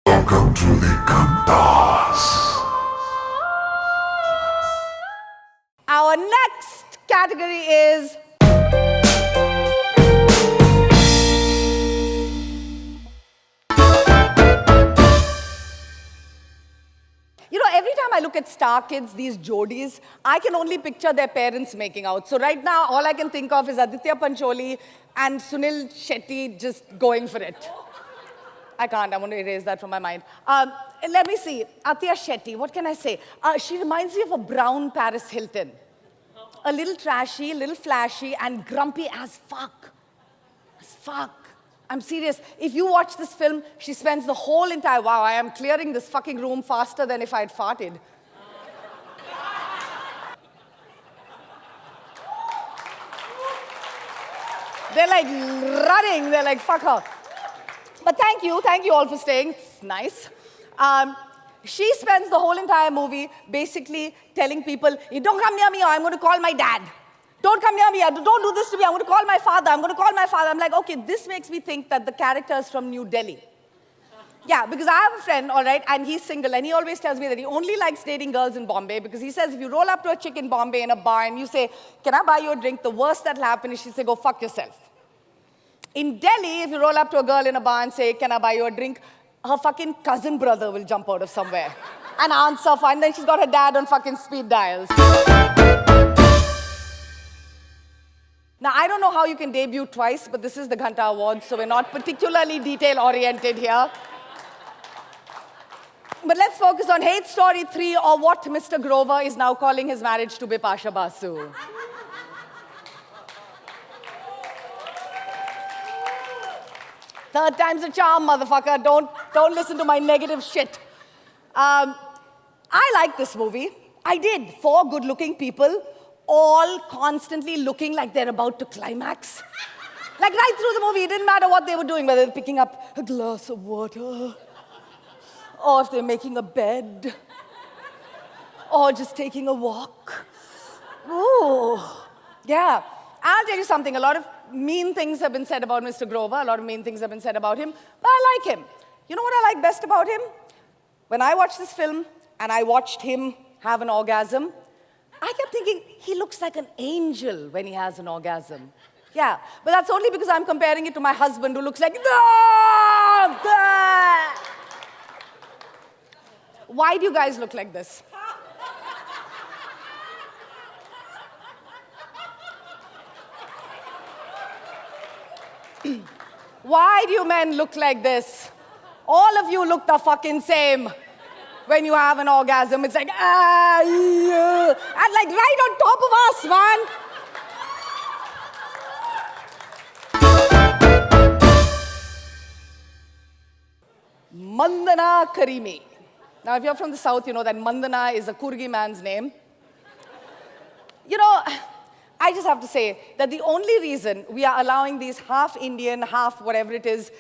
Welcome to the Ghantas. Our next category is every time I look at star kids, these Jodis, I can only picture their parents making out. So right now, all I can think of is Aditya Pancholi and Sunil Shetty just going for it. I can't. I want to erase that from my mind. Let me see. Athiya Shetty, what can I say? She reminds me of a brown Paris Hilton. A little trashy, a little flashy, and grumpy as fuck. As fuck. I'm serious. If you watch this film, she spends the whole entire... Wow, I am clearing this fucking room faster than if I had farted. They're like running. They're like, fuck her. But thank you all for staying. It's nice. She spends the whole entire movie basically telling people, don't come near me or I'm going to call my dad. Don't come near me, don't do this to me, I'm going to call my father, I'm going to call my father. I'm like, okay, this makes me think that the character is from New Delhi. Yeah, because I have a friend, all right, and he's single, and he always tells me that he only likes dating girls in Bombay because he says if you roll up to a chick in Bombay in a bar and you say, can I buy you a drink, the worst that'll happen is she'll say, go fuck yourself. In Delhi, if you roll up to a girl in a bar and say, can I buy you a drink, her fucking cousin brother will jump out of somewhere and answer for, and then she's got her dad on fucking speed dials. Now, I don't know how you can debut twice, but this is the Ghanta Awards, so we're not particularly detail-oriented here. But let's focus on Hate Story 3, or what Mr. Grover is now calling his marriage to Bipasha Basu. Third time's a charm, motherfucker. Don't listen to my negative shit. I like this movie. I did. 4 good-looking people, all constantly looking like they're about to climax. Like right through the movie, it didn't matter what they were doing, whether they're picking up a glass of water, or if they're making a bed, or just taking a walk. Ooh, yeah. I'll tell you something, a lot of mean things have been said about Mr. Grover, a lot of mean things have been said about him, but I like him. You know what I like best about him? When I watched this film, and I watched him have an orgasm, I kept thinking, he looks like an angel when he has an orgasm. Yeah, but that's only because I'm comparing it to my husband who looks like, Why do you guys look like this? Why do you men look like this? All of you look the fucking same. When you have an orgasm, it's like, yeah. And like right on top of us, man. Mandana Karimi. Now, if you're from the south, you know that Mandana is a Kurgi man's name. You know, I just have to say that the only reason we are allowing these half Indian, half whatever it is,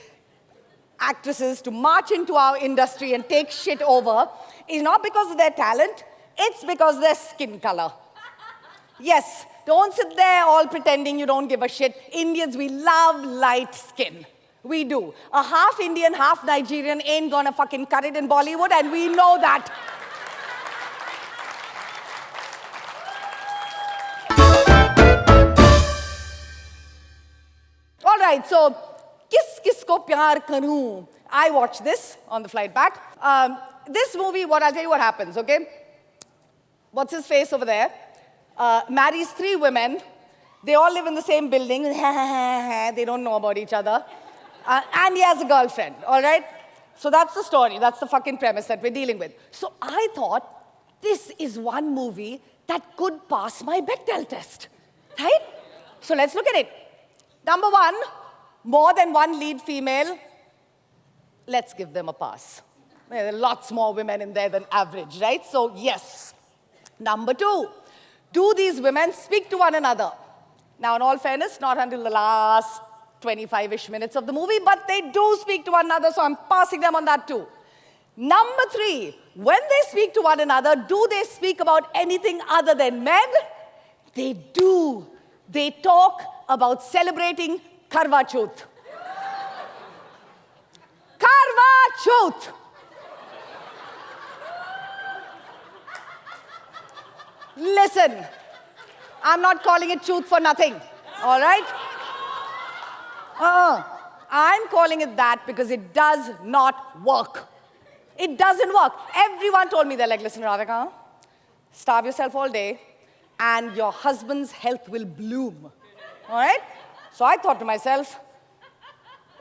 actresses to march into our industry and take shit over is not because of their talent, it's because of their skin color. Yes, don't sit there all pretending you don't give a shit. Indians, we love light skin. We do. A half Indian, half Nigerian ain't gonna fucking cut it in Bollywood, and we know that. All right, so Kis Kisko Pyar Karu. I watched this on the flight back. This movie, I'll tell you what happens, okay? What's his face over there? Marries 3 women. They all live in the same building. They don't know about each other. And he has a girlfriend, all right? So that's the story. That's the fucking premise that we're dealing with. So I thought, this is one movie that could pass my Bechdel test, right? So let's look at it. Number 1, more than one lead female. Let's give them a pass. There are lots more women in there than average, right? So yes. Number 2, do these women speak to one another? Now, in all fairness, not until the last 25-ish minutes of the movie, but they do speak to one another, so I'm passing them on that too. Number 3, when they speak to one another, do they speak about anything other than men? They do. They talk about celebrating Karwa Chauth. Karwa Chauth! Listen, I'm not calling it truth for nothing, all right? I'm calling it that because it does not work. It doesn't work. Everyone told me, they're like, listen, Radhika, starve yourself all day and your husband's health will bloom, all right? So I thought to myself,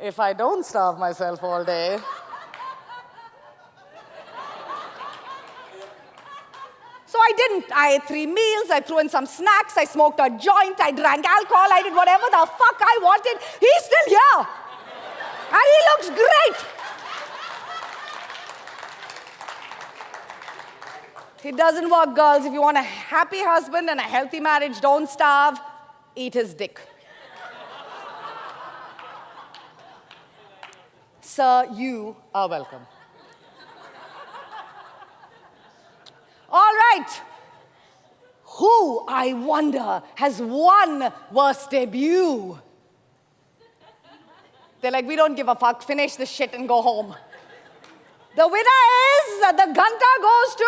if I don't starve myself all day, so I didn't. I ate 3 meals, I threw in some snacks, I smoked a joint, I drank alcohol, I did whatever the fuck I wanted. He's still here. And he looks great. It doesn't work, girls. If you want a happy husband and a healthy marriage, don't starve, eat his dick. Sir, you are welcome. All right. Who, I wonder, has won worst debut? They're like, we don't give a fuck. Finish this shit and go home. The winner is, the Ghanta goes to